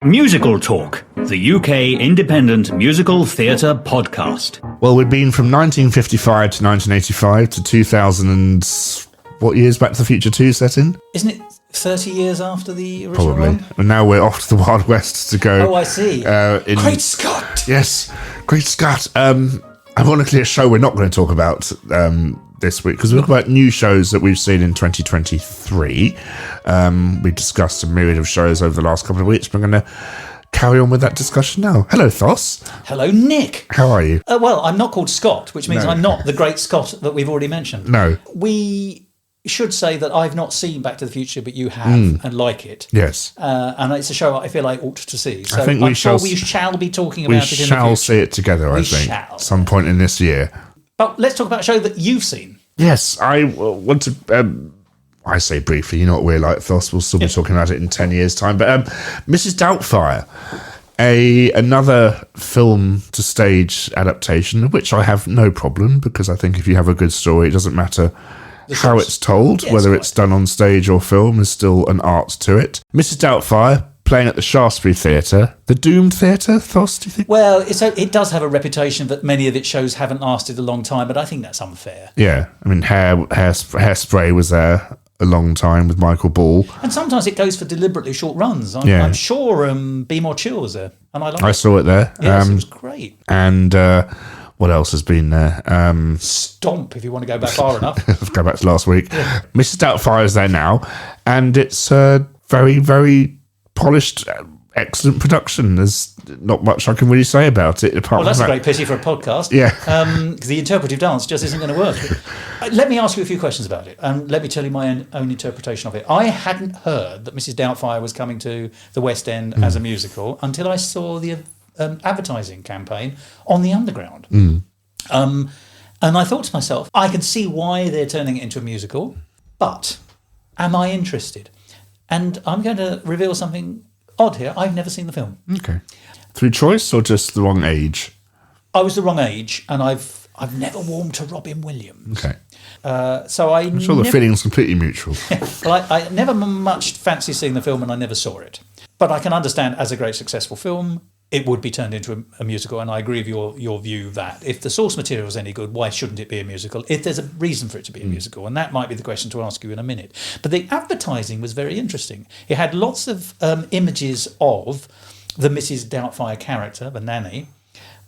MusicalTalk, the UK independent musical theatre podcast. Well, we've been from 1955 to 1985 to 2000 and... what years Back to the Future 2 set in? Isn't it 30 years after the original Probably. one? And now we're off to the Wild West to go... Oh, I see. Great Scott! Yes, Great Scott. Ironically, a show we're not going to talk about this week, because we'll talk about new shows that we've seen in 2023. We discussed a myriad of shows over the last couple of weeks. We're going to carry on with that discussion now. Hello, Thos. Hello, Nick. How are you? Well, I'm not called Scott, which means I'm not the Great Scott that we've already mentioned. No. We should say that I've not seen Back to the Future, but you have, and like it. Yes. And it's a show I feel I ought to see. So I think we shall be talking about it in the future. We shall see it together, I think, some point in this year. But let's talk about a show that you've seen. Yes, I want to... I say briefly, you know what we're like, Thos. We'll still be talking about it in 10 years' time. But Mrs Doubtfire, another film-to-stage adaptation, of which I have no problem, because I think if you have a good story, it doesn't matter how it's told, whether it's done on stage or film, there's still an art to it. Mrs Doubtfire, playing at the Shaftesbury Theatre, the Doomed Theatre, Thos, do you think? Well, it does have a reputation that many of its shows haven't lasted a long time, but I think that's unfair. Yeah, I mean, Hairspray was there a long time with Michael Ball. And sometimes it goes for deliberately short runs. I'm sure Be More Chill was there, and I saw it there. Yes, it was great. And what else has been there? Stomp, if you want to go back far enough. Let's go back to last week. Yeah. Mrs Doubtfire is there now, and it's very, very polished, excellent production. There's not much I can really say about it. Well, that's a great pity for a podcast. Yeah. Because the interpretive dance just isn't going to work. Let me ask you a few questions about it, and let me tell you my own interpretation of it. I hadn't heard that Mrs Doubtfire was coming to the West End as a musical until I saw the advertising campaign on the Underground. And I thought to myself, I can see why they're turning it into a musical, but am I interested? And I'm going to reveal something odd here. I've never seen the film. Okay. Through choice or just the wrong age? I was the wrong age, and I've never warmed to Robin Williams. Okay. So I'm sure the feeling's completely mutual. Well, I never much fancied seeing the film, and I never saw it. But I can understand, as a great successful film, it would be turned into a musical, and I agree with your view that if the source material is any good, why shouldn't it be a musical? If there's a reason for it to be a musical, and that might be the question to ask you in a minute. But the advertising was very interesting. It had lots of images of the Mrs Doubtfire character, the nanny,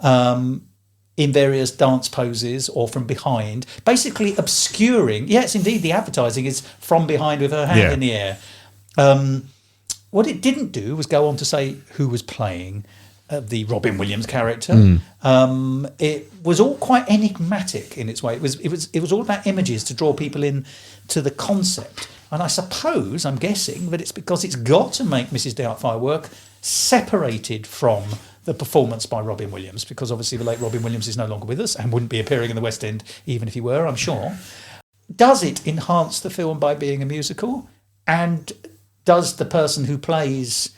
in various dance poses or from behind, basically obscuring. Yes, indeed, the advertising is from behind with her hand in the air. What it didn't do was go on to say who was playing the Robin Williams character. It was all quite enigmatic in its way. It was all about images to draw people in to the concept. And I suppose, I'm guessing, that it's because it's got to make Mrs Doubtfire work separated from the performance by Robin Williams, because obviously the late Robin Williams is no longer with us and wouldn't be appearing in the West End even if he were, I'm sure. Does it enhance the film by being a musical? And does the person who plays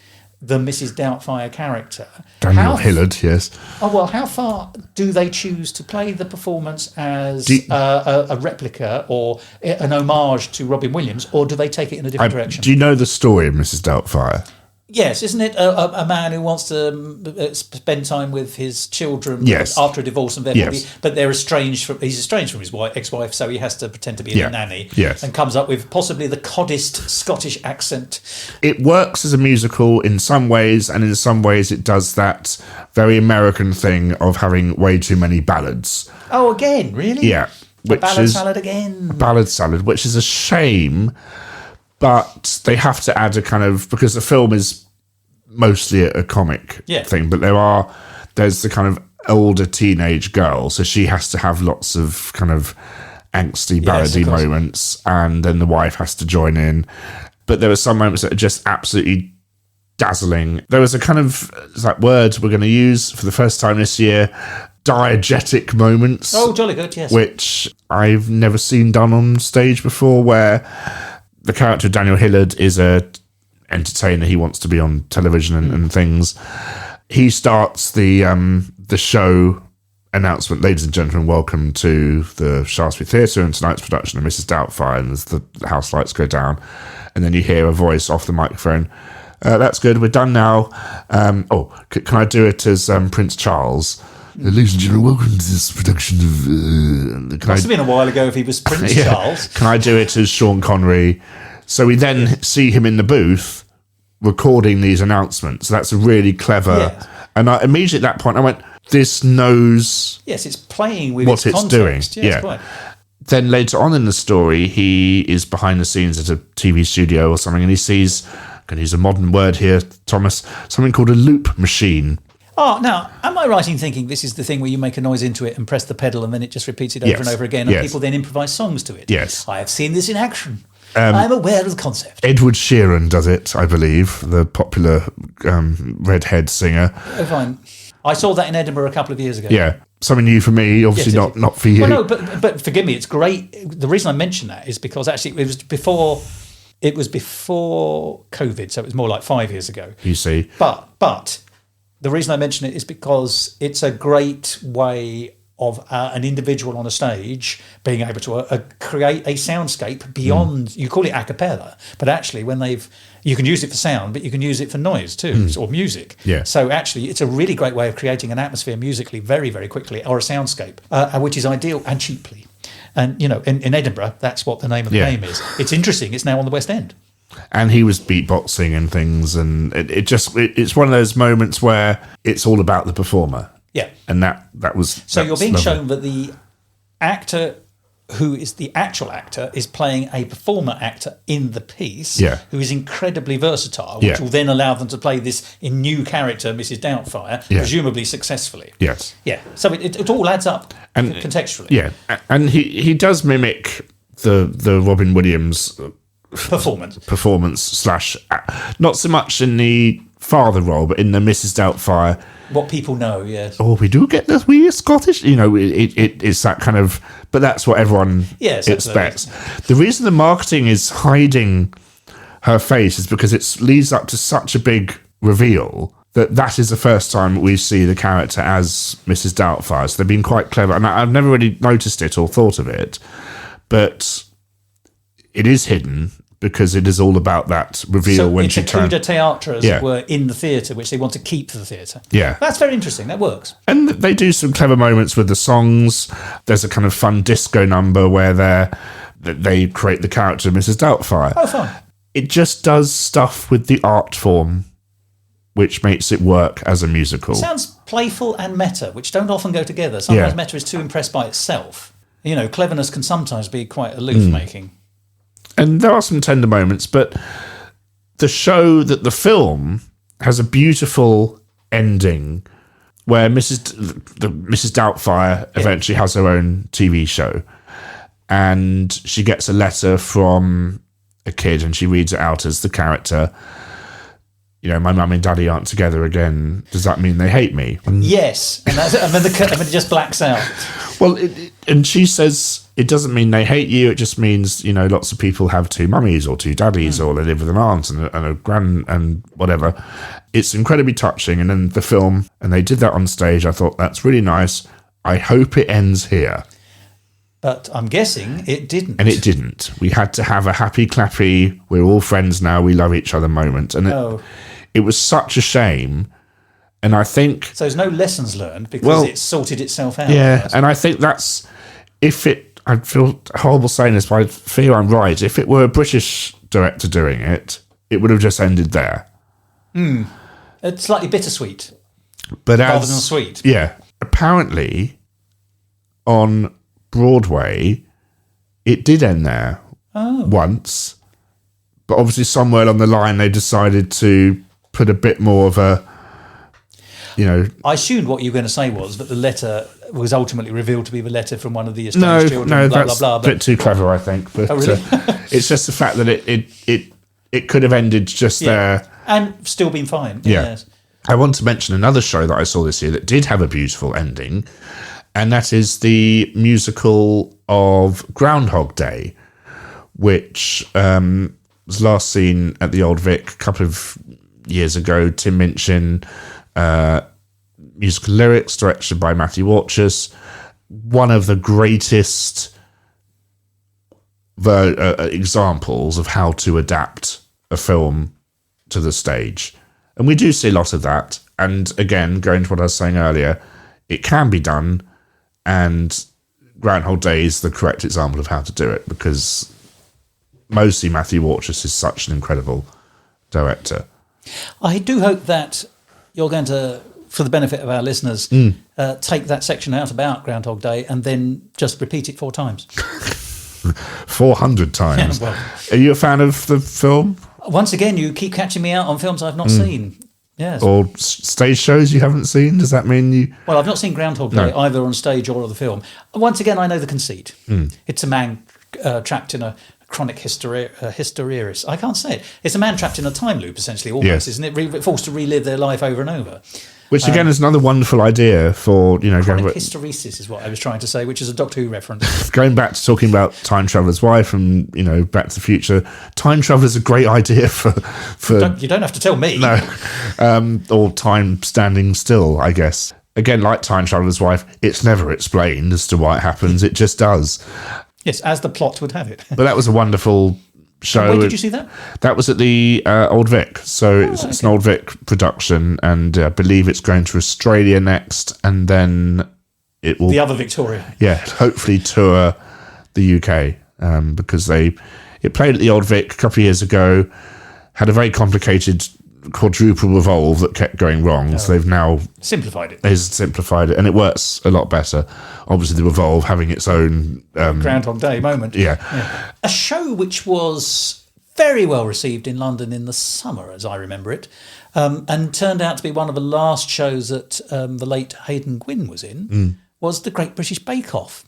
the Mrs Doubtfire character, Daniel Hillard, yes. Oh, well, how far do they choose to play the performance as a replica or an homage to Robin Williams, or do they take it in a different direction? Do you know the story of Mrs Doubtfire? Yes, isn't it a man who wants to spend time with his children after a divorce, and therefore but they're estranged he's estranged from his ex-wife, so he has to pretend to be a nanny, and comes up with possibly the coddest Scottish accent. It works as a musical in some ways, and in some ways it does that very American thing of having way too many ballads. Oh, again, really? Yeah. A ballad salad again. A ballad salad, which is a shame. But they have to add a kind of, because the film is mostly a comic thing, but there's the kind of older teenage girl, so she has to have lots of kind of angsty, ballady moments, and then the wife has to join in. But there are some moments that are just absolutely dazzling. There was a kind of, that word we're going to use for the first time this year, diegetic moments. Oh, jolly good, yes. Which I've never seen done on stage before, where the character of Daniel Hillard is a entertainer. He wants to be on television and things. He starts the show announcement, ladies and gentlemen, welcome to the Shaftesbury Theatre and tonight's production of Mrs Doubtfire, and as the house lights go down, and then you hear a voice off the microphone, That's good. We're done now. Can I do it as Prince Charles? Ladies and gentlemen, welcome to this production of... Must have been a while ago if he was Prince Charles. Can I do it as Sean Connery? So we then see him in the booth recording these announcements. That's a really clever... Yeah. And I immediately at that point, I went, this knows... Yes, it's playing with what its context. Doing. Yes, quite. Then later on in the story, he is behind the scenes at a TV studio or something, and he sees, I'm going to use a modern word here, Thomas, something called a loop machine. Oh, now, am I right in thinking this is the thing where you make a noise into it and press the pedal and then it just repeats it over and over again and people then improvise songs to it? Yes. I have seen this in action. I'm aware of the concept. Edward Sheeran does it, I believe, the popular redhead singer. Oh, fine. I saw that in Edinburgh a couple of years ago. Yeah. Something new for me, obviously not for you. Well, no, but forgive me, it's great. The reason I mention that is because actually it was before COVID, so it was more like 5 years ago. You see. But the reason I mention it is because it's a great way of an individual on a stage being able to create a soundscape beyond, you call it a cappella, but actually you can use it for sound, but you can use it for noise too, or music. Yeah. So actually it's a really great way of creating an atmosphere musically very, very quickly, or a soundscape, which is ideal and cheaply. And, in Edinburgh, that's what the name of the game is. It's interesting. It's now on the West End. And he was beatboxing and things, and it's one of those moments where it's all about the performer. Yeah. And that was... So you're being lovely. shown that the actor who is the actual actor is playing a performer actor in the piece who is incredibly versatile, which will then allow them to play this new character, Mrs Doubtfire, presumably successfully. Yes. Yeah. So it all adds up contextually. Yeah. And he does mimic the Robin Williams... performance / not so much in the father role, but in the Mrs Doubtfire. What people know, yes. Oh, we do get this. We are Scottish, it's that kind of. But that's what everyone expects. The reason the marketing is hiding her face is because it leads up to such a big reveal that is the first time we see the character as Mrs Doubtfire. So they've been quite clever, and I've never really noticed it or thought of it, but it is hidden. Because it is all about that reveal when she turns. It's a coup de théâtre, as it were, in the theatre, which they want to keep for the theatre. Yeah. That's very interesting. That works. And they do some clever moments with the songs. There's a kind of fun disco number where they create the character of Mrs Doubtfire. Oh, fun. It just does stuff with the art form, which makes it work as a musical. It sounds playful and meta, which don't often go together. Sometimes meta is too impressed by itself. Cleverness can sometimes be quite aloof-making. And there are some tender moments, but the film has a beautiful ending where Mrs Doubtfire eventually has her own TV show, and she gets a letter from a kid, and she reads it out as the character. My mum and daddy aren't together again. Does that mean they hate me? Yes, and then it just blacks out. Well, and she says it doesn't mean they hate you. It just means lots of people have two mummies or two daddies, or they live with an aunt and a gran and whatever. It's incredibly touching. And then the film, and they did that on stage. I thought that's really nice. I hope it ends here. But I'm guessing it didn't. And it didn't. We had to have a happy clappy, we're all friends now, we love each other moment. And it was such a shame. And I think... So there's no lessons learned because it sorted itself out. Yeah, and I think that's... I feel horrible saying this, but I feel I'm right. If it were a British director doing it, it would have just ended there. It's slightly bittersweet. But rather than sweet. Yeah. Apparently, on Broadway, it did end there once. But obviously somewhere along the line they decided to put a bit more of a... I assumed what you were going to say was that the letter was ultimately revealed to be the letter from one of the estranged children. No, blah, that's blah, blah, a bit too clever, I think. But really? It's just the fact that it could have ended just there. And still been fine. Yeah. Yes. I want to mention another show that I saw this year that did have a beautiful ending, and that is the musical of Groundhog Day, which was last seen at the Old Vic a couple of years ago. Tim Minchin, musical lyrics, directed by Matthew Warchus. One of the greatest examples of how to adapt a film to the stage. And we do see a lot of that. And again, going to what I was saying earlier, it can be done, and Groundhog Day is the correct example of how to do it, because mostly Matthew Warchus is such an incredible director. I do hope that you're going to, for the benefit of our listeners, take that section out about Groundhog Day and then just repeat it 4 times. 400 times. Yeah, well, are you a fan of the film? Once again, you keep catching me out on films I've not seen. Yes. Or stage shows you haven't seen? Does that mean you... Well, I've not seen Groundhog Day, either on stage or the film. Once again, I know the conceit. It's a man trapped in a chronic hysteresis. I can't say it. It's a man trapped in a time loop, essentially, almost, isn't it? Forced to relive their life over and over. Which, again, is another wonderful idea for, chronic hysteresis is what I was trying to say, which is a Doctor Who reference. Going back to talking about Time Traveller's Wife and, Back to the Future, Time Travel is a great idea for you don't have to tell me. No. Or time standing still, I guess. Again, like Time Traveller's Wife, it's never explained as to why it happens. It just does. Yes, as the plot would have it. But that was a wonderful show. Where did you see that? That was at the Old Vic. So it's an Old Vic production, and I believe it's going to Australia next, and then it will... The other Victoria. Yeah, hopefully tour the UK, because it played at the Old Vic a couple of years ago, had a very complicated quadruple revolve that kept going wrong, so they've now... Simplified it. They've simplified it, and it works a lot better. Obviously, the revolve having its own... Groundhog Day moment. Yeah. A show which was very well received in London in the summer, as I remember it, and turned out to be one of the last shows that the late Hayden Gwynne was in, was The Great British Bake Off.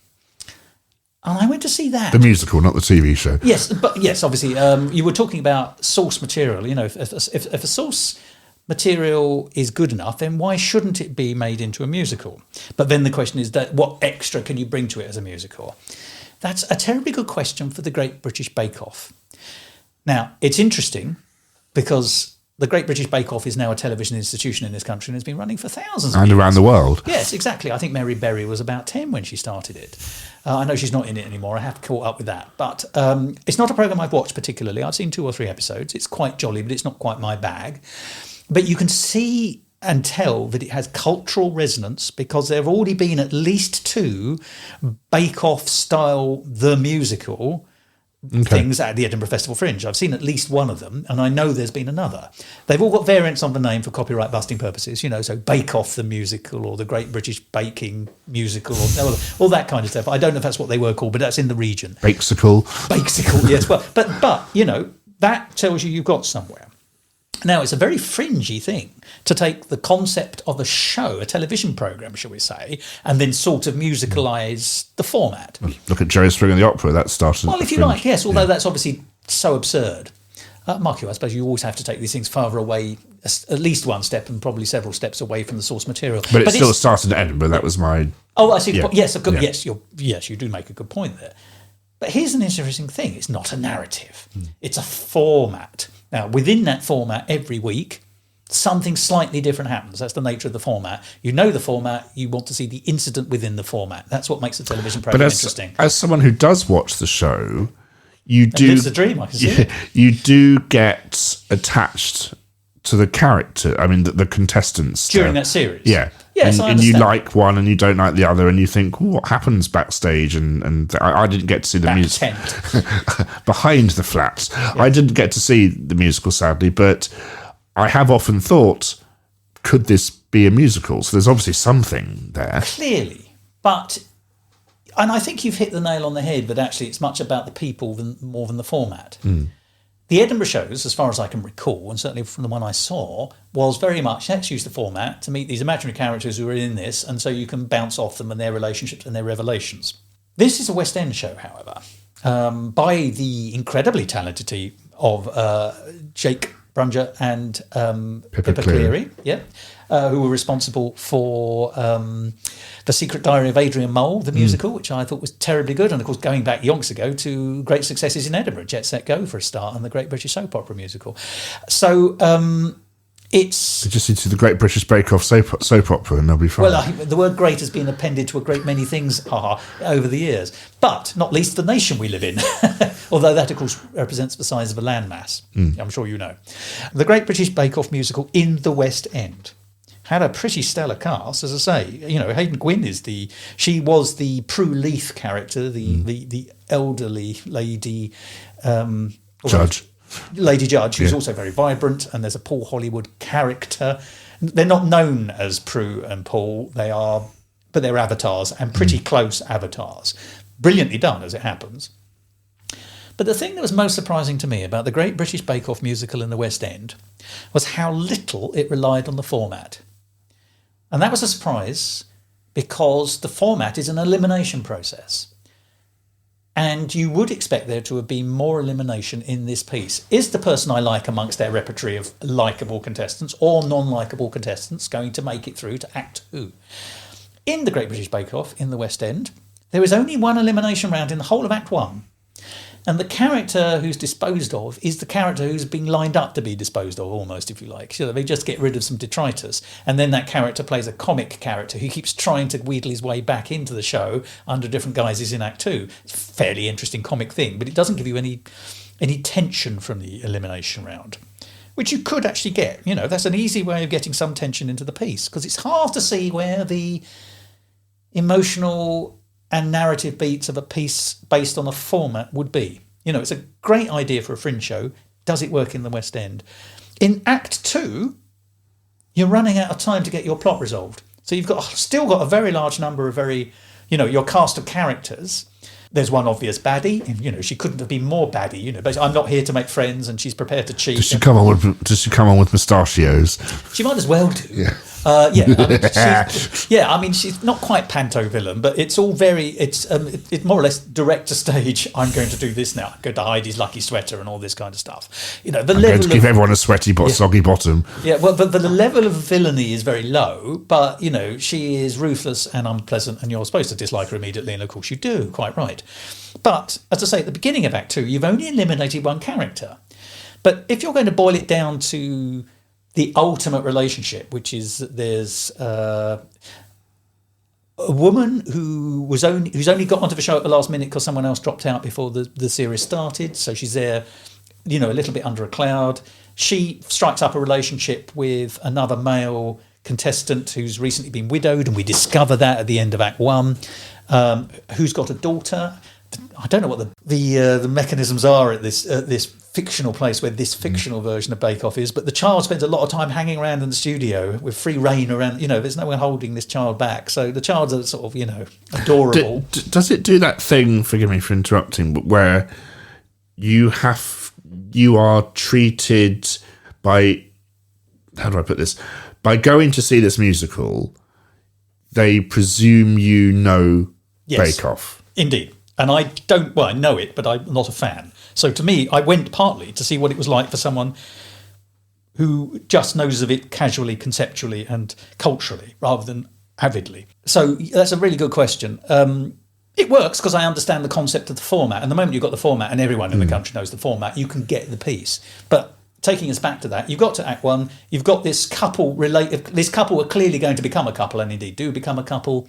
And I went to see that. The musical, not the TV show. Yes, but yes, obviously, you were talking about source material. If a source material is good enough, then why shouldn't it be made into a musical? But then the question is that what extra can you bring to it as a musical? That's a terribly good question for The Great British Bake Off. Now, it's interesting because the Great British Bake Off is now a television institution in this country and has been running for thousands of years. And around the world. Yes, exactly. I think Mary Berry was about 10 when she started it. I know she's not in it anymore. I have caught up with that. But it's not a programme I've watched particularly. I've seen 2 or 3 episodes. It's quite jolly, but it's not quite my bag. But you can see and tell that it has cultural resonance because there have already been at least 2 Bake Off style The Musical things at the Edinburgh Festival Fringe. I've seen at least one of them, and I know there's been another. They've all got variants on the name for copyright busting purposes, so Bake Off the Musical or the Great British Baking Musical or all that kind of stuff. I don't know if that's what they were called, but that's in the region. Bakesicle, yes. Well, but that tells you you've got somewhere. Now, it's a very fringy thing to take the concept of a show, a television programme, shall we say, and then sort of musicalise the format. Look at Jerry Springer and the Opera, that started... Well, if you like, yes, although that's obviously so absurd. Mark, I suppose you always have to take these things farther away, at least one step and probably several steps away from the source material. But it still started at Edinburgh, that was my... Oh, I see. Yeah. Yes, you do make a good point there. But here's an interesting thing. It's not a narrative. It's a format. Now, within that format, every week, something slightly different happens. That's the nature of the format. You know the format. You want to see the incident within the format. That's what makes a television program interesting. As someone who does watch the show, you do... It's a dream, I can see it. You do get attached to the character, I mean, the contestants. During that series? Yeah. Yes, and you like one and you don't like the other, and you think, what happens backstage? And I didn't get to see the music behind the flaps. Yeah. I didn't get to see the musical, sadly, but I have often thought, could this be a musical? So there's obviously something there. Clearly, and I think you've hit the nail on the head. But actually, it's much about the people more than the format. The Edinburgh shows, as far as I can recall, and certainly from the one I saw, was very much, let's use the format to meet these imaginary characters who are in this, and so you can bounce off them and their relationships and their revelations. This is a West End show, however, by the incredibly talented team of Jake Brunger and Pippa Cleary, who were responsible for The Secret Diary of Adrian Mole, the musical, which I thought was terribly good. And, of course, going back yonks ago to great successes in Edinburgh, Jet Set Go for a start, and the Great British Soap Opera musical. So It's... They just need to do the Great British Bake Off soap opera and they'll be fine. Well, the word great has been appended to a great many things over the years, but not least the nation we live in, although that, of course, represents the size of a landmass. I'm sure you know. The Great British Bake Off musical in the West End had a pretty stellar cast, as I say. You know, Hayden Gwynn she was the Prue Leith character, the elderly lady... Judge. Lady Judge, who's also very vibrant, and there's a Paul Hollywood character. They're not known as Prue and Paul, but they're avatars, and pretty close avatars. Brilliantly done, as it happens. But the thing that was most surprising to me about the Great British Bake Off musical in the West End was how little it relied on the format. And that was a surprise, because the format is an elimination process. And you would expect there to have been more elimination in this piece. Is the person I like amongst their repertory of likeable contestants or non-likeable contestants going to make it through to Act 2? In the Great British Bake Off in the West End, there is only one elimination round in the whole of Act 1. And the character who's disposed of is the character who's been lined up to be disposed of, almost, if you like. So they just get rid of some detritus. And then that character plays a comic character who keeps trying to wheedle his way back into the show under different guises in Act 2. It's a fairly interesting comic thing, but it doesn't give you any tension from the elimination round, which you could actually get. You know, that's an easy way of getting some tension into the piece, because it's hard to see where the emotional and narrative beats of a piece based on a format would be. You know, it's a great idea for a fringe show. Does it work in the West End? In Act 2, you're running out of time to get your plot resolved. So you've still got a very large number of your cast of characters. There's one obvious baddie, and, you know, she couldn't have been more baddie. You know, basically, I'm not here to make friends, and she's prepared to cheat. Does she come on with mustachios? She might as well do. Yeah. I mean, she's not quite panto villain, but it's all it's more or less direct to stage. I'm going to do this now. I'm going to hide his lucky sweater and all this kind of stuff. You know, I'm going to give everyone a sweaty soggy bottom. Yeah, well, but the level of villainy is very low. But, you know, she is ruthless and unpleasant, and you're supposed to dislike her immediately, and of course you do. Quite right. But as I say, at the beginning of Act 2, you've only eliminated one character. But if you're going to boil it down to the ultimate relationship, which is that there's a woman who's only got onto the show at the last minute because someone else dropped out before the series started, so she's there, you know, a little bit under a cloud. She strikes up a relationship with another male contestant who's recently been widowed, and we discover that at the end of Act 1, who's got a daughter. I don't know what the mechanisms are at this fictional place where this fictional version of Bake Off is, but the child spends a lot of time hanging around in the studio with free reign around. You know, there's no one holding this child back, so the child's are sort of, you know, adorable. Does it do that thing? Forgive me for interrupting, but where you are treated by, how do I put this? By going to see this musical, they presume you know Bake Off. Indeed. And I know it, but I'm not a fan. So to me, I went partly to see what it was like for someone who just knows of it casually, conceptually, and culturally, rather than avidly. So that's a really good question. It works because I understand the concept of the format. And the moment you've got the format, and everyone in the country knows the format, you can get the piece. But taking us back to that, you've got to Act 1, you've got this couple are clearly going to become a couple, and indeed do become a couple.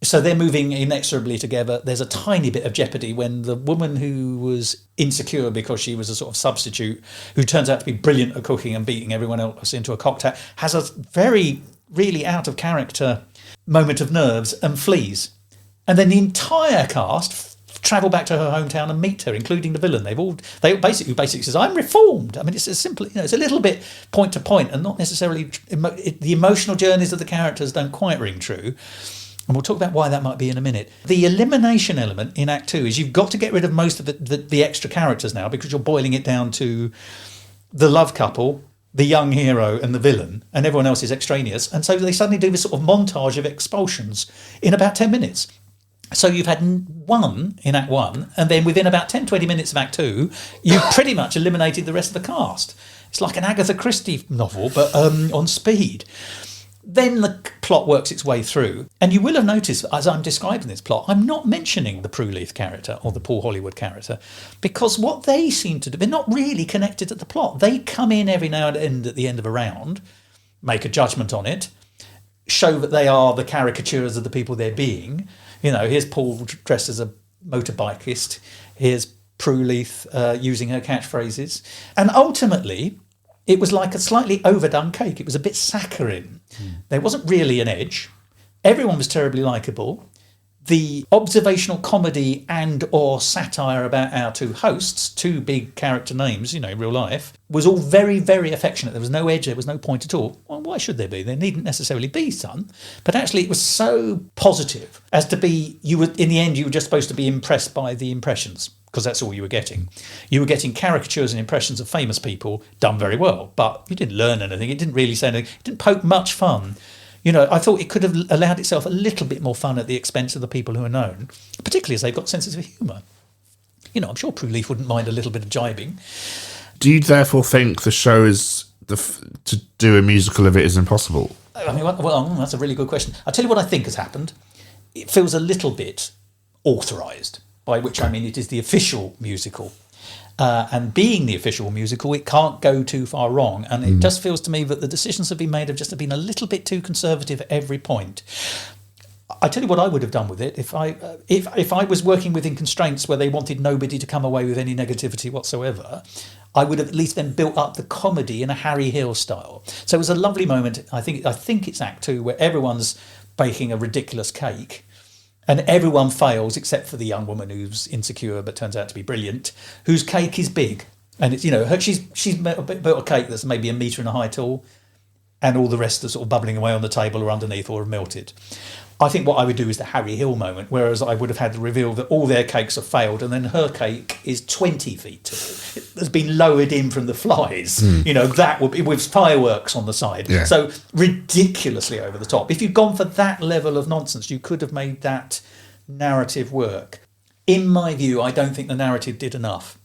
So they're moving inexorably together. There's a tiny bit of jeopardy when the woman who was insecure because she was a sort of substitute, who turns out to be brilliant at cooking and beating everyone else into a cocktail, has a very, really out of character moment of nerves and flees. And then the entire cast travel back to her hometown and meet her, including the villain. They basically says, "I'm reformed." I mean, it's as simple, you know, it's a little bit point to point, and not necessarily the emotional journeys of the characters don't quite ring true. And we'll talk about why that might be in a minute. The elimination element in Act 2 is you've got to get rid of most of the extra characters now, because you're boiling it down to the love couple, the young hero and the villain, and everyone else is extraneous. And so they suddenly do this sort of montage of expulsions in about 10 minutes. So you've had one in Act 1, and then within about 10-20 minutes of Act 2, you've pretty much eliminated the rest of the cast. It's like an Agatha Christie novel, but on speed. Then the plot works its way through. And you will have noticed, as I'm describing this plot, I'm not mentioning the Prue Leith character or the Paul Hollywood character, because what they seem to do, they're not really connected to the plot. They come in every now and then at the end of a round, make a judgment on it, show that they are the caricatures of the people they're being. You know, here's Paul dressed as a motorbikist. Here's Prue Leith using her catchphrases. And ultimately, it was like a slightly overdone cake. It was a bit saccharine. There wasn't really an edge. Everyone was terribly likeable. The observational comedy and or satire about our two hosts, two big character names, you know, in real life, was all very, very affectionate. There was no edge, there was no point at all. Well, why should there be? There needn't necessarily be some. But actually it was so positive as to be, in the end, you were just supposed to be impressed by the impressions, because that's all you were getting. You were getting caricatures and impressions of famous people done very well, but you didn't learn anything. It didn't really say anything. It didn't poke much fun. You know, I thought it could have allowed itself a little bit more fun at the expense of the people who are known, particularly as they've got senses of humour. You know, I'm sure Prue Leith wouldn't mind a little bit of jibing. Do you therefore think the show is to do a musical of it is impossible? I mean, well, that's a really good question. I'll tell you what I think has happened. It feels a little bit authorised, by which I mean it is the official musical. And being the official musical, it can't go too far wrong. And it just feels to me that the decisions have been made have just been a little bit too conservative at every point. I tell you what I would have done with it if I was working within constraints where they wanted nobody to come away with any negativity whatsoever. I would have at least then built up the comedy in a Harry Hill style. So it was a lovely moment. I think it's Act 2 where everyone's baking a ridiculous cake. And everyone fails except for the young woman who's insecure but turns out to be brilliant, whose cake is big. And it's, you know, she's built a cake that's maybe 1.5 meters high tall, and all the rest are sort of bubbling away on the table or underneath or have melted. I think what I would do is the Harry Hill moment, whereas I would have had to reveal that all their cakes have failed and then her cake is 20 feet tall. It has been lowered in from the flies. You know, that would be with fireworks on the side. Yeah. So ridiculously over the top. If you'd gone for that level of nonsense, you could have made that narrative work. In my view, I don't think the narrative did enough,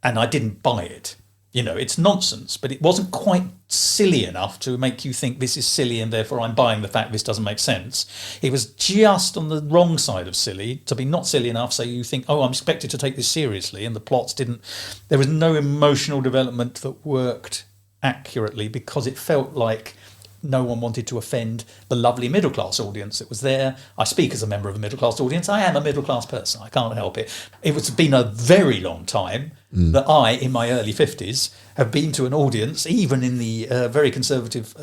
and I didn't buy it. You know, it's nonsense, but it wasn't quite silly enough to make you think this is silly and therefore I'm buying the fact this doesn't make sense. It was just on the wrong side of silly, to be not silly enough so you think, oh, I'm expected to take this seriously, and the plots didn't. There was no emotional development that worked accurately because it felt like no one wanted to offend the lovely middle-class audience that was there. I speak as a member of a middle-class audience. I am a middle-class person. I can't help it. It's been a very long time that I, in my early 50s, have been to an audience, even in the very conservative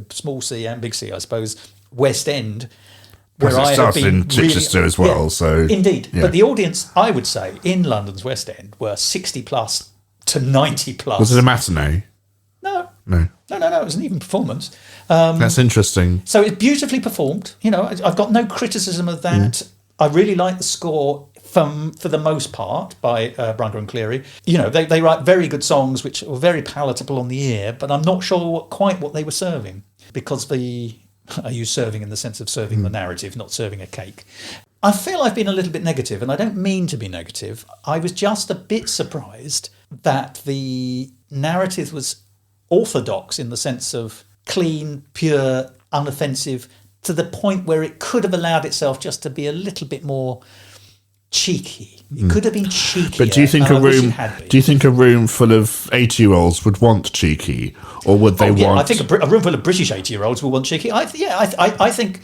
small C and big C, I suppose, West End, where I have been in Chichester really, as well. So indeed. Yeah. But the audience, I would say, in London's West End were 60 plus to 90 plus. Was it a matinee? No. No. It was an even performance. That's interesting. So it's beautifully performed. You know, I've got no criticism of that. I really like the score for the most part by Brunker and Cleary. You know, they write very good songs which are very palatable on the ear, but I'm not sure quite what they were serving, because I use serving in the sense of serving the narrative, not serving a cake. I feel I've been a little bit negative, and I don't mean to be negative. I was just a bit surprised that the narrative was orthodox in the sense of clean, pure, unoffensive, to the point where it could have allowed itself just to be a little bit more cheeky. It could have been cheeky. But do you think a room full of 80-year-olds would want cheeky, or would they want? I think a room full of British 80-year-olds will want cheeky. I think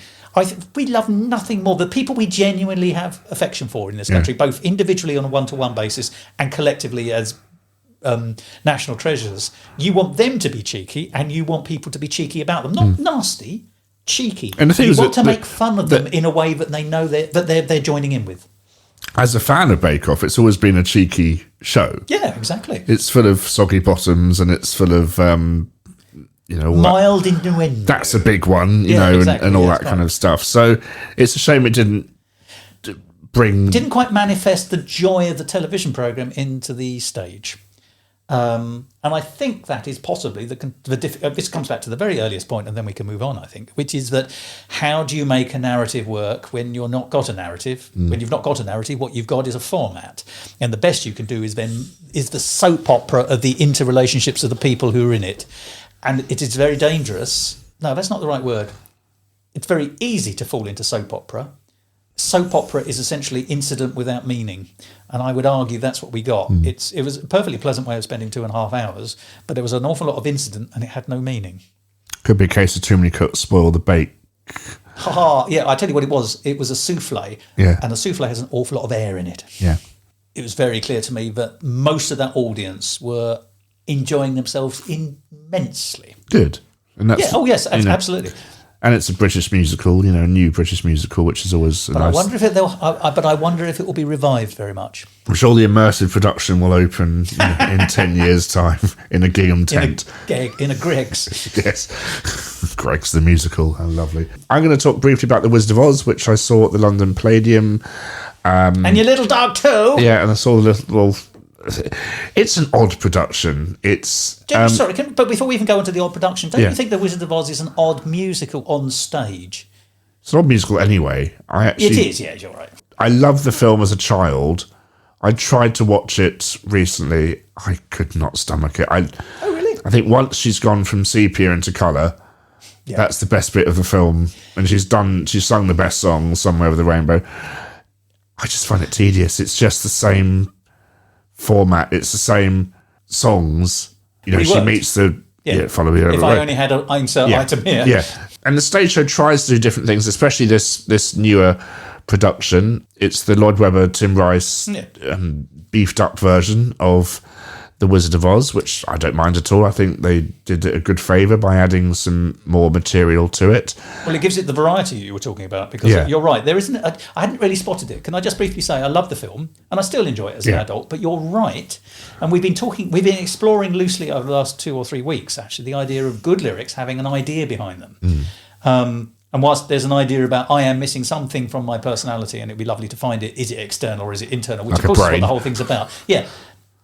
we love nothing more. The people we genuinely have affection for in this country, both individually on a one-to-one basis and collectively as national treasures. You want them to be cheeky, and you want people to be cheeky about them, not nasty, cheeky. And the thing you is want to make fun of them in a way that they know that they're joining in with. As a fan of Bake Off, it's always been a cheeky show. Yeah, exactly. It's full of soggy bottoms, and it's full of mild innuendo. That's a big one, exactly, and all that kind of stuff. So it's a shame it didn't quite manifest the joy of the television programme into the stage. And I think that is possibly this comes back to the very earliest point, and then we can move on, I think, which is that how do you make a narrative work when you've not got a narrative? When you've not got a narrative, what you've got is a format. And the best you can do is the soap opera of the interrelationships of the people who are in it. And it is very dangerous. No, that's not the right word. it's very easy to fall into soap opera. Soap opera is essentially incident without meaning, and I would argue that's what we got. It was a perfectly pleasant way of spending 2.5 hours, but there was an awful lot of incident and it had no meaning. Could be a case of too many cooks spoil the bake. Yeah, I tell you what it was. It was a souffle, and a souffle has an awful lot of air in it. Yeah. It was very clear to me that most of that audience were enjoying themselves immensely. Good. And that's, yes, absolutely. And it's a British musical, a new British musical, which is always nice. I wonder if it will be revived very much. I'm sure the immersive production will open in 10 years' time in a gingham tent. In a Greg's. Yes. Greg's the musical. How lovely. I'm going to talk briefly about The Wizard of Oz, which I saw at the London Palladium. And your little dog too. Yeah, and I saw the little... It's an odd production. It's but before we even go into the odd production, don't you think The Wizard of Oz is an odd musical on stage? It's an odd musical anyway. It is, yeah, you're right. I loved the film as a child. I tried to watch it recently. I could not stomach it. Oh, really? I think once she's gone from sepia into colour, that's the best bit of the film. And she's sung the best song, Somewhere Over the Rainbow. I just find it tedious. It's just the same format. It's the same songs. She meets the follow me over. If I only had an insert item here. Yeah. And the stage show tries to do different things, especially this newer production. It's the Lloyd Webber, Tim Rice beefed up version of The Wizard of Oz, which I don't mind at all. I think they did it a good favour by adding some more material to it. Well, it gives it the variety you were talking about, because you're right. There isn't. I hadn't really spotted it. Can I just briefly say I love the film and I still enjoy it as an adult. But you're right, and we've been exploring loosely over the last 2 or 3 weeks actually the idea of good lyrics having an idea behind them. And whilst there's an idea about I am missing something from my personality, and it'd be lovely to find it. Is it external or is it internal? Which like of course is what the whole thing's about. Yeah.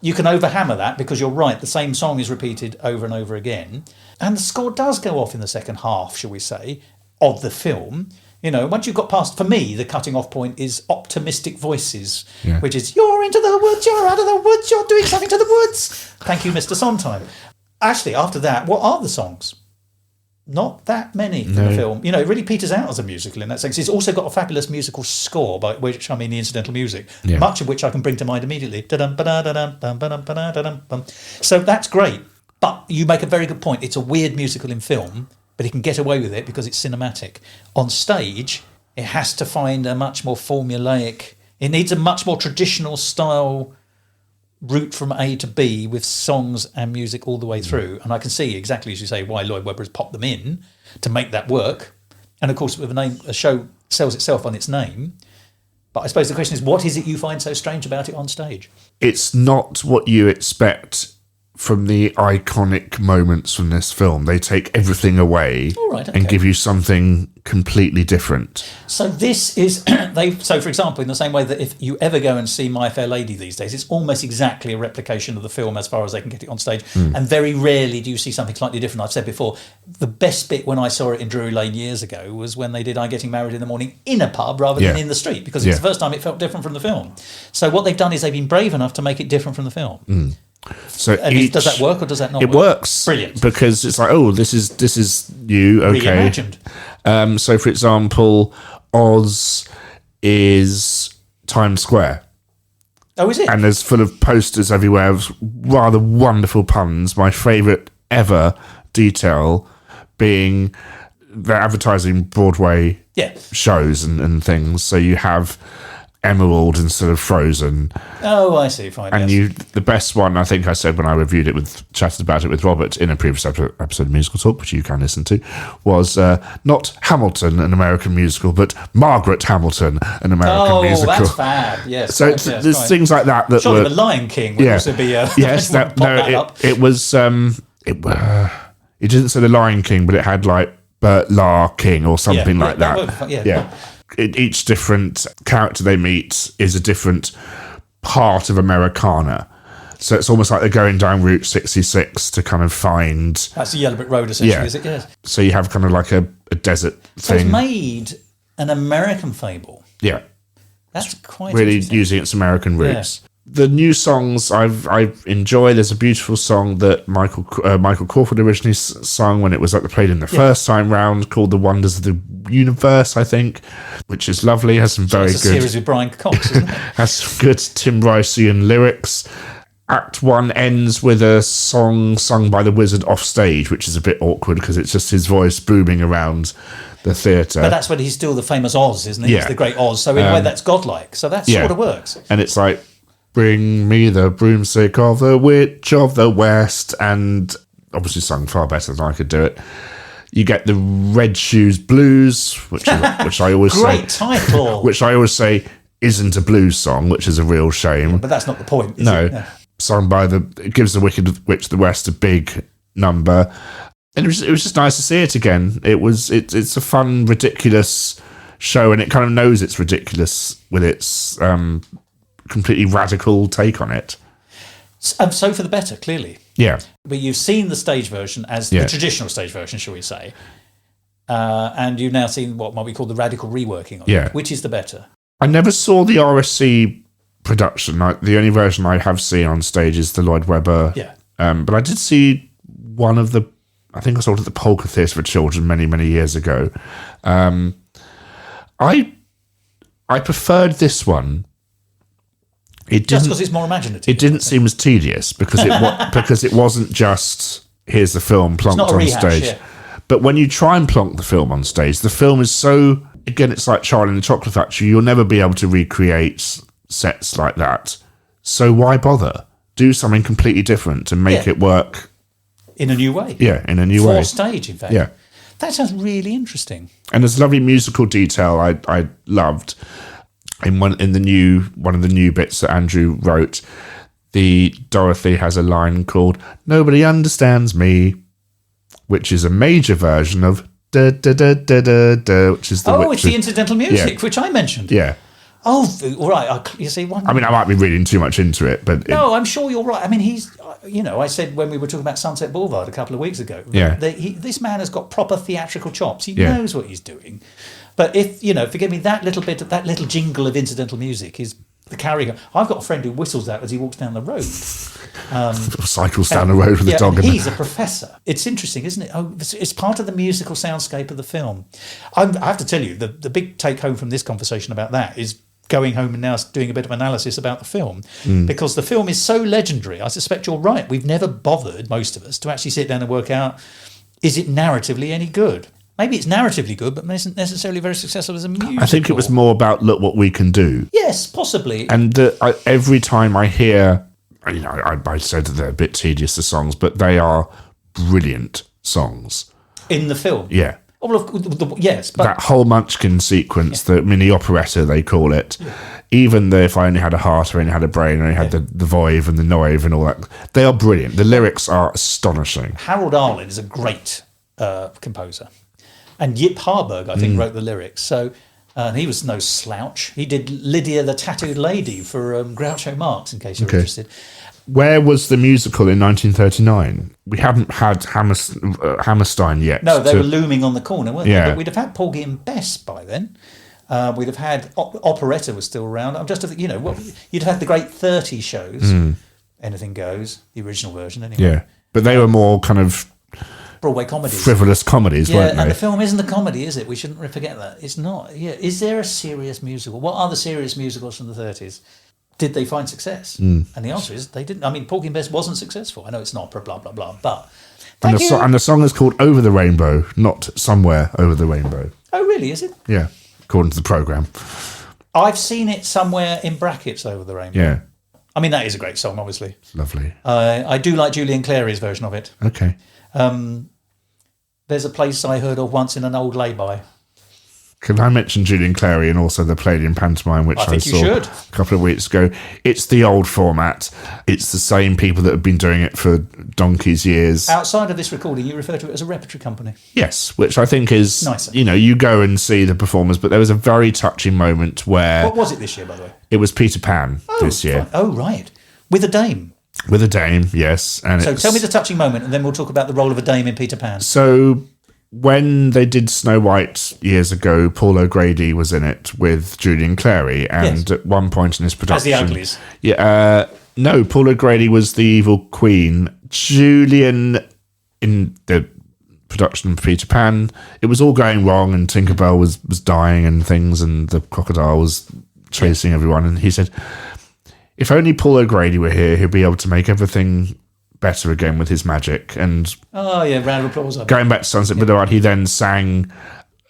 You can overhammer that because you're right, the same song is repeated over and over again. And the score does go off in the second half, shall we say, of the film. Once you've got past, for me, the cutting off point is Optimistic Voices, which is, you're into the woods, you're out of the woods, you're doing something to the woods. Thank you, Mr. Sondheim. Actually, after that, what are the songs? Not that many in the film. It really peters out as a musical in that sense. It's also got a fabulous musical score, by which I mean the incidental music, much of which I can bring to mind immediately. So that's great. But you make a very good point. It's a weird musical in film, but it can get away with it because it's cinematic. On stage, it has to find a much more formulaic... It needs a much more traditional style route from A to B with songs and music all the way through. And I can see exactly, as you say, why Lloyd Webber has popped them in to make that work. And of course, with a show sells itself on its name. But I suppose the question is, what is it you find so strange about it on stage? It's not what you expect from the iconic moments from this film. They take everything away and give you something completely different. So this is so for example, in the same way that if you ever go and see My Fair Lady these days, it's almost exactly a replication of the film as far as they can get it on stage. And very rarely do you see something slightly different. I've said before, the best bit when I saw it in Drury Lane years ago was when they did I Getting Married in the Morning in a pub rather than in the street, because it's the first time it felt different from the film. So what they've done is they've been brave enough to make it different from the film. So does that work or does that not work? It works. Brilliant. Because it's like, this is you, okay. Reimagined. So, for example, Oz is Times Square. Oh, is it? And there's full of posters everywhere of rather wonderful puns. My favourite ever detail being they're advertising Broadway shows and things. So you have Emerald instead of Frozen. Oh, I see. Fine. And the best one, I think I said when I reviewed it chatted about it with Robert in a previous episode of Musical Talk, which you can listen to, was not Hamilton, an American musical, but Margaret Hamilton, an American musical. Oh, that's fab. Yes. So there's things like that surely The Lion King would also be a... Yes, it was... it didn't say The Lion King, but it had like Bert La King or something like that. Yeah. Each different character they meet is a different part of Americana. So it's almost like they're going down Route 66 to kind of find... That's the Yellow Brick Road, essentially, is it? Yes. So you have kind of like a desert thing. So it's made an American fable. Yeah. That's quite really using its American roots. The new songs I enjoy. There's a beautiful song that Michael Crawford originally sung when it was played in the first time round, called "The Wonders of the Universe," I think, which is lovely. Has some very good. It's a series with Brian Cox, isn't it? Has some good Tim Ricean lyrics. Act 1 ends with a song sung by the wizard off stage, which is a bit awkward because it's just his voice booming around the theatre. But that's when he's still the famous Oz, isn't he? Yeah. He's the great Oz. So in a way, that's godlike. So that sort of works. And it's like, "Bring me the broomstick of the Witch of the West," and obviously sung far better than I could do it. You get the Red Shoes Blues, which I always Great title. Which I always say isn't a blues song, which is a real shame. Yeah, but that's not the point, is no. it? No. Sung by it gives the Wicked Witch of the West a big number. And it was just nice to see it again. It's a fun, ridiculous show, and it kind of knows it's ridiculous with its completely radical take on it. So for the better, clearly. Yeah. But you've seen the stage version as the traditional stage version, shall we say. And you've now seen what might be called the radical reworking of it. Which is the better? I never saw the RSC production. The only version I have seen on stage is the Lloyd Webber. Yeah. But I did see one of the, I think I saw it at the Polka Theatre for Children many, many years ago. I preferred this one. Just because it's more imaginative. It didn't seem as tedious because it wasn't just here's the film plonked on rehash, stage. Yeah. But when you try and plonk the film on stage, the film is so, again, it's like Charlie and the Chocolate Factory. You'll never be able to recreate sets like that. So why bother? Do something completely different and make it work in a new way. Yeah, in a new way. For stage, in fact. Yeah. That sounds really interesting. And there's lovely musical detail I loved. In one of the new bits that Andrew wrote, the Dorothy has a line called "Nobody Understands Me," which is a major version of da da da da da da, which is the it's the incidental music, which I mentioned. Yeah. Oh, right. You see, I mean, I might be reading too much into it, but no, I'm sure you're right. I mean, he's, I said when we were talking about Sunset Boulevard a couple of weeks ago, this man has got proper theatrical chops. He knows what he's doing. But if, forgive me, that little jingle of incidental music is the carrying on. I've got a friend who whistles that as he walks down the road. Cycles down the road with a dog. He's a professor. It's interesting, isn't it? Oh, it's part of the musical soundscape of the film. I have to tell you, the big take home from this conversation about that is going home and now doing a bit of analysis about the film, because the film is so legendary. I suspect you're right. We've never bothered, most of us, to actually sit down and work out, is it narratively any good? Maybe it's narratively good, but isn't necessarily very successful as a musical. I think it was more about look what we can do. Yes, possibly. And every time I hear, I said that they're a bit tedious, the songs, but they are brilliant songs. In the film? Yeah. Oh, well, yes. But that whole Munchkin sequence, the mini operetta, they call it, even the If I Only Had a Heart, or Only Had a Brain, or Only Had the Voive and the Noive and all that, they are brilliant. The lyrics are astonishing. Harold Arlen is a great composer. And Yip Harburg, I think, wrote the lyrics. So he was no slouch. He did Lydia the Tattooed Lady for Groucho Marx, in case you're interested. Where was the musical in 1939? We haven't had Hammerstein yet. No, they were looming on the corner, weren't they? But we'd have had Porgy and Bess by then. We'd have had operetta was still around. I'm just, you'd have had the great 30 shows. Anything Goes, the original version, anyway. Yeah, but they were more kind of Broadway comedies. Frivolous comedies, weren't they? And the film isn't a comedy, is it? We shouldn't forget that. It's not. Yeah. Is there a serious musical? What are the serious musicals from the 30s? Did they find success? And the answer is they didn't. I mean, Porgy and Bess wasn't successful. I know it's not blah, blah, blah, but... And the song is called Over the Rainbow, not Somewhere Over the Rainbow. Oh, really? Is it? Yeah, according to the programme. I've seen it somewhere in brackets, Over the Rainbow. Yeah. I mean, that is a great song, obviously. Lovely. I do like Julian Clary's version of it. Okay. There's a place I heard of once in an old lay-by. Can I mention Julian Clary and also the Palladium Pantomime, which I saw a couple of weeks ago? It's the old format. It's the same people that have been doing it for donkey's years. Outside of this recording, you refer to it as a repertory company. Yes, which I think is nicer. You go and see the performers, but there was a very touching moment where... What was it this year, by the way? It was Peter Pan this year. Oh, right. With a dame. With a dame, yes. And so tell me the touching moment, and then we'll talk about the role of a dame in Peter Pan. So... when they did Snow White years ago, Paul O'Grady was in it with Julian Clary, and at one point in his production, as the Uglies. Yeah, no, Paul O'Grady was the evil queen. Julian in the production of Peter Pan, it was all going wrong, and Tinkerbell was dying and things, and the crocodile was chasing everyone. And he said, if only Paul O'Grady were here, he'd be able to make everything better again with his magic. And round of applause. Going back to Sunset Boulevard, he then sang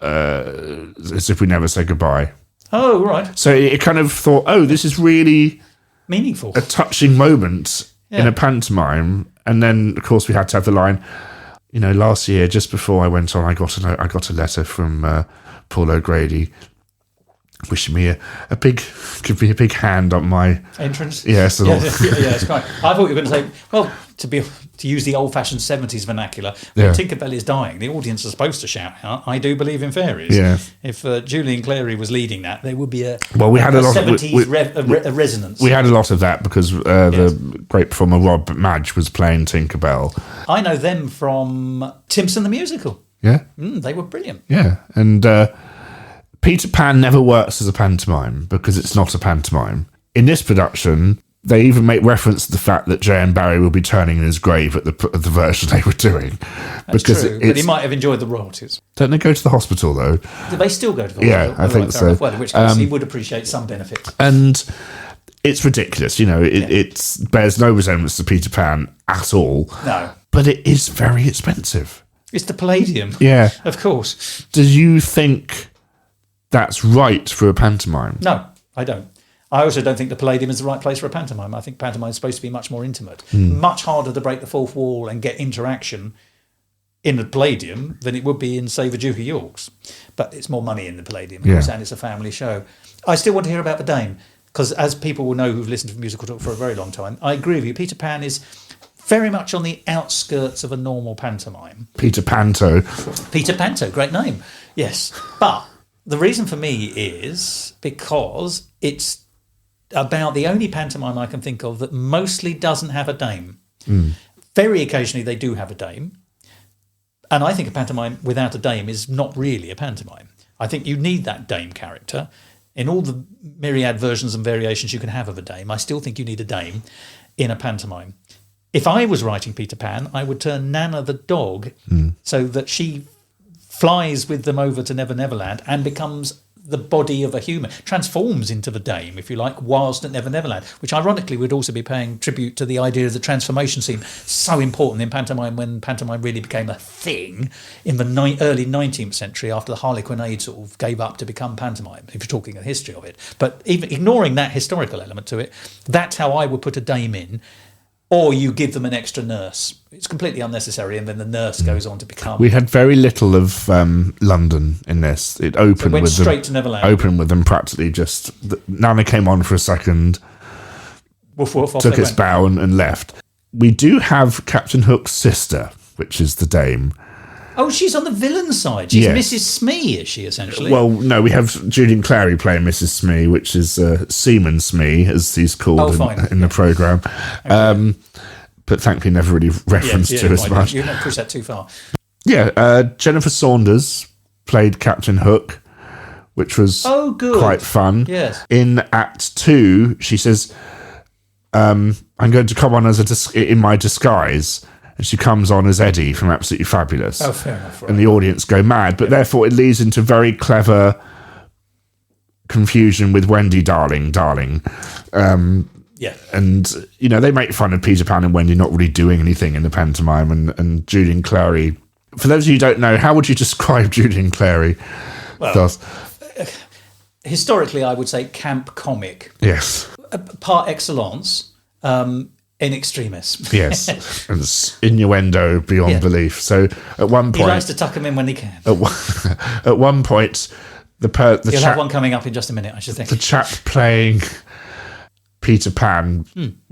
As If We Never Said Goodbye. Oh, right. So it kind of thought, this is really meaningful, a touching moment in a pantomime. And then, of course, we had to have the line, last year, just before I went on, I got a letter from Paul O'Grady wishing me give me a big hand on my entrance. Yes, it's quite. I thought you were going to say, well, to use the old-fashioned 70s vernacular, when Tinkerbell is dying, the audience are supposed to shout out, "I do believe in fairies." Yeah. If Julian Clary was leading that, there would be a 70s resonance. We had a lot of that because the great performer Rob Madge was playing Tinkerbell. I know them from Timpson the Musical. Yeah, they were brilliant. Yeah, and Peter Pan never works as a pantomime because it's not a pantomime. In this production, they even make reference to the fact that J.M. Barrie will be turning in his grave at the version they were doing. That's true, but he might have enjoyed the royalties. Don't they go to the hospital, though? Do they still go to the hospital? Yeah, I think so. Well, in which case he would appreciate some benefit. And it's ridiculous, it bears no resemblance to Peter Pan at all. No. But it is very expensive. It's the Palladium. Yeah. Of course. Do you think that's right for a pantomime? No, I don't. I also don't think the Palladium is the right place for a pantomime. I think pantomime is supposed to be much more intimate. Much harder to break the fourth wall and get interaction in the Palladium than it would be in, say, the Duke of York's. But it's more money in the Palladium, and it's a family show. I still want to hear about the Dame, because as people will know who've listened to Musical Talk for a very long time, I agree with you. Peter Pan is very much on the outskirts of a normal pantomime. Peter Panto, great name. Yes. But the reason for me is because it's about the only pantomime I can think of that mostly doesn't have a dame. Very occasionally they do have a dame. And I think a pantomime without a dame is not really a pantomime. I think you need that dame character. In all the myriad versions and variations you can have of a dame, I still think you need a dame in a pantomime. If I was writing Peter Pan, I would turn Nana the dog so that she flies with them over to Never Never Land and becomes the body of a human, transforms into the dame, if you like, whilst at Never Never Land, which ironically would also be paying tribute to the idea of the transformation scene, so important in pantomime when pantomime really became a thing in the early 19th century after the Harlequinade sort of gave up to become pantomime, if you're talking the history of it. But even ignoring that historical element to it, that's how I would put a dame in. Or you give them an extra nurse. It's completely unnecessary, and then the nurse goes on to become. We had very little of London in this. It opened with straight to Neverland. Opened with them practically just. Nana came on for a second, woof, woof, took its bow and left. We do have Captain Hook's sister, which is the Dame. Oh, she's on the villain side. She's Mrs. Smee, is she, essentially? Well, no, we have Julian Clary playing Mrs. Smee, which is Seaman Smee, as he's called in the programme. Okay. But thankfully never really referenced to as much. You've not pushed that too far. Yeah, Jennifer Saunders played Captain Hook, which was quite fun. Yes. In Act 2, she says, I'm going to come on in my disguise. And she comes on as Eddie from Absolutely Fabulous. Oh, fair enough. Right. And the audience go mad. But therefore it leads into very clever confusion with Wendy Darling. And, they make fun of Peter Pan and Wendy not really doing anything in the pantomime. And Julian Clary. For those of you who don't know, how would you describe Julian Clary? Well, historically, I would say camp comic. Yes. Par excellence. In extremis. Yes. And innuendo beyond belief. So at one point... He likes to tuck them in when he can. At one point, You'll have one coming up in just a minute, I should think. The chap playing Peter Pan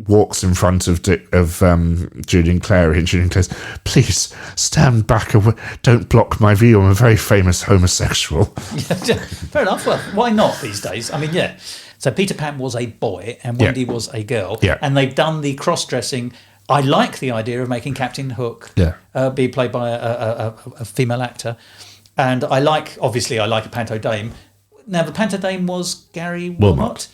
walks in front of Julian Clary, and Julian Clary says, "Please, stand back away. Don't block my view. I'm a very famous homosexual." Fair enough. Well, why not these days? I mean, So Peter Pan was a boy and Wendy was a girl. Yeah. And they've done the cross-dressing I like the idea of making Captain Hook be played by a female actor. And I like a Panto Dame. Now, the Panto Dame was Gary Wilmot.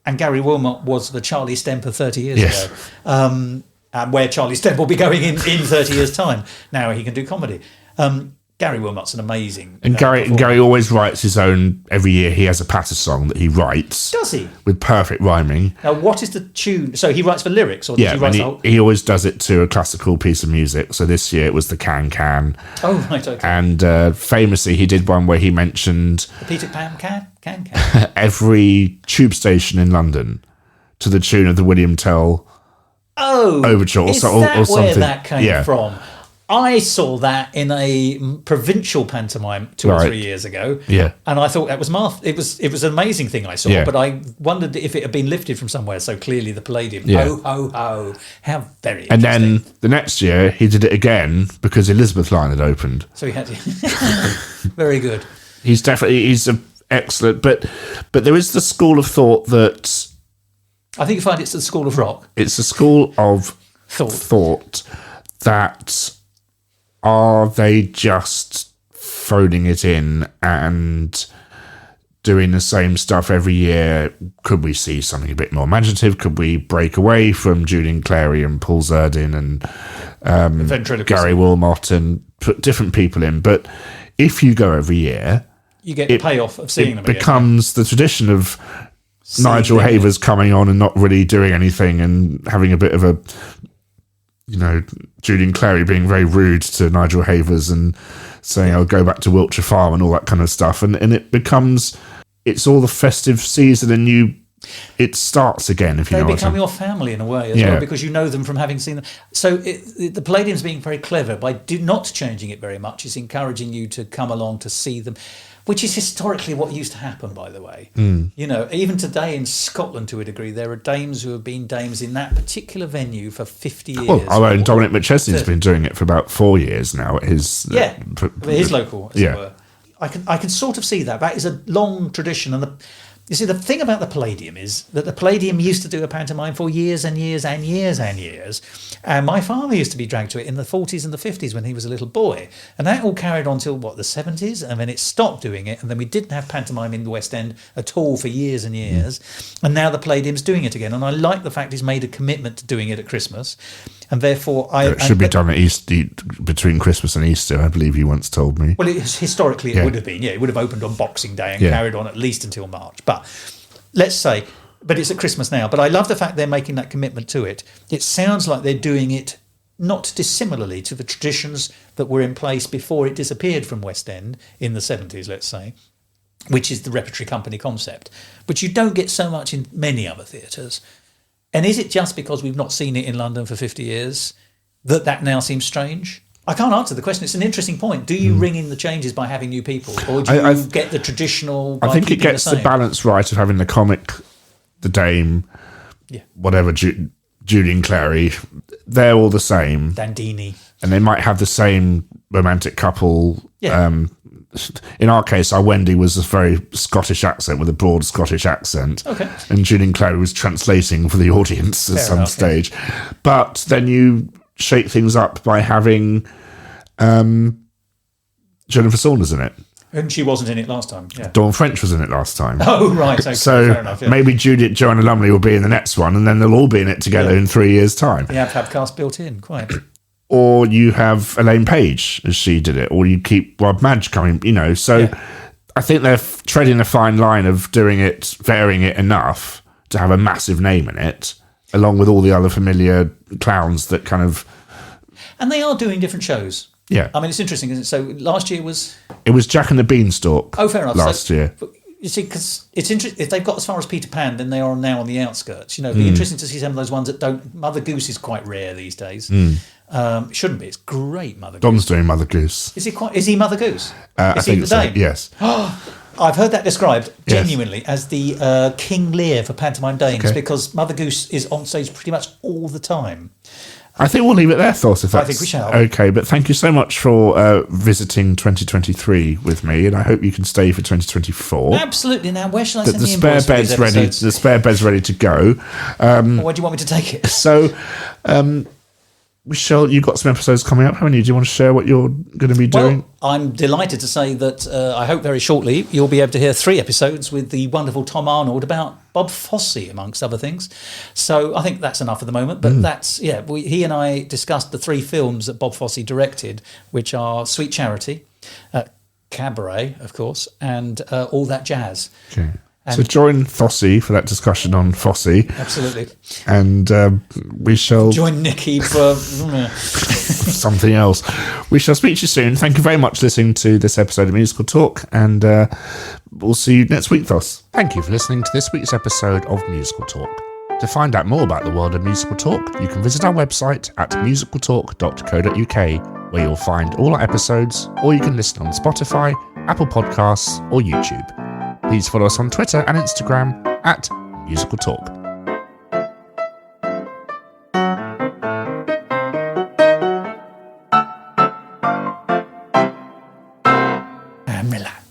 And Gary Wilmot was the Charlie Stemper 30 years ago. And where Charlie Stemper will be going in 30 years' time. Now he can do comedy. Gary Wilmot's an amazing... And Gary always writes his own... Every year he has a patter song that he writes. Does he? With perfect rhyming. Now, what is the tune? So he writes for lyrics? Or does he write the whole... he always does it to a classical piece of music. So this year it was the Can Can. Oh, right, okay. And famously he did one where he mentioned... The Peter Pan Can. every tube station in London to the tune of the William Tell overture. Is that where that came from? I saw that in a provincial pantomime 2 or 3 years ago. Yeah. And I thought that was it was an amazing thing I saw, but I wondered if it had been lifted from somewhere. So clearly the Palladium. Ho, ho, ho. How very interesting. And then the next year he did it again because Elizabeth Line had opened. So he had to. Very good. He's excellent, but there is the school of thought that... I think you find it's the school of rock. It's the school of thought that... Are they just phoning it in and doing the same stuff every year? Could we see something a bit more imaginative? Could we break away from Julian Clary and Paul Zerdin and Gary Wilmot and put different people in? But if you go every year... You get the payoff of seeing them again. It becomes the tradition of Nigel Havers coming on and not really doing anything and having a bit of a... Julian Clary being very rude to Nigel Havers and saying, I'll go back to Wiltshire Farm and all that kind of stuff. And it becomes, it's all the festive season and it starts again, if you know what I mean. They become your family in a way as well, because you know them from having seen them. So the Palladium's being very clever by not changing it very much. It's encouraging you to come along to see them, which is historically what used to happen, by the way. Even today in Scotland, to a degree, there are dames who have been dames in that particular venue for 50 years. Well, our own Dominic McChesney's been doing it for about 4 years now at his... his local, as it were. I can sort of see that. That is a long tradition. And you see, the thing about the Palladium is that the Palladium used to do a pantomime for years and years and years and years. And my father used to be dragged to it in the 40s and the 50s when he was a little boy. And that all carried on till, the 70s? And then it stopped doing it. And then we didn't have pantomime in the West End at all for years and years. And now the Palladium's doing it again. And I like the fact he's made a commitment to doing it at Christmas. And therefore... It should be done at Easter, between Christmas and Easter, I believe you once told me. Well, historically it would have been. It would have opened on Boxing Day and carried on at least until March. But let's say... But it's at Christmas now. But I love the fact they're making that commitment to it. It sounds like they're doing it not dissimilarly to the traditions that were in place before it disappeared from West End in the 70s, let's say, which is the repertory company concept, which you don't get so much in many other theatres. And is it just because we've not seen it in London for 50 years that now seems strange? I can't answer the question. It's an interesting point. Do you ring in the changes by having new people, or do you get the traditional by I think it gets the balance right of having the comic, the dame, whatever, Julian Clary. They're all the same. Dandini. And they might have the same romantic couple. In our case, our Wendy was a very Scottish accent with a broad Scottish accent. Okay. And Julian Clary was translating for the audience at some stage. But then you shake things up by having Jennifer Saunders in it. And she wasn't in it last time. Yeah. Dawn French was in it last time. Oh, right. Okay, so fair enough, maybe Joanna Lumley will be in the next one, and then they'll all be in it together in 3 years' time. You have to have cast built in, quite. Or you have Elaine Page, as she did it, or you keep Rob Madge coming, So I think they're treading a fine line of doing it, varying it enough to have a massive name in it, along with all the other familiar clowns that kind of... And they are doing different shows. Yeah. I mean, it's interesting, isn't it? So last year was... It was Jack and the Beanstalk. Oh, fair enough. Last year. You see, because it's interesting. If they've got as far as Peter Pan, then they are now on the outskirts. It'd be interesting to see some of those ones that don't... Mother Goose is quite rare these days. It shouldn't be. It's great, Mother Goose. Dom's doing Mother Goose. Is he Mother Goose? I think the so, Dame? yes. I've heard that described genuinely as the King Lear for pantomime dames, because Mother Goose is on stage pretty much all the time. I think we'll leave it there, Thos, if that's... I think we shall. Okay, but thank you so much for visiting 2023 with me, and I hope you can stay for 2024. Absolutely. Now, where shall I send the spare bed's ready? The spare bed's ready to go. Where do you want me to take it? So, Michelle, you've got some episodes coming up, haven't you? Do you want to share what you're going to be doing? Well, I'm delighted to say that I hope very shortly you'll be able to hear 3 episodes with the wonderful Tom Arnold about Bob Fosse, amongst other things. So I think that's enough at the moment. But he and I discussed the 3 films that Bob Fosse directed, which are Sweet Charity, Cabaret, of course, and All That Jazz. Okay. So join Thossie for that discussion on Fosse. Absolutely. And we shall... Join Nikki for... something else. We shall speak to you soon. Thank you very much for listening to this episode of Musical Talk, and we'll see you next week, Thos. Thank you for listening to this week's episode of Musical Talk. To find out more about the world of Musical Talk, you can visit our website at musicaltalk.co.uk, where you'll find all our episodes, or you can listen on Spotify, Apple Podcasts, or YouTube. Please follow us on Twitter and Instagram at Musical Talk. And relax.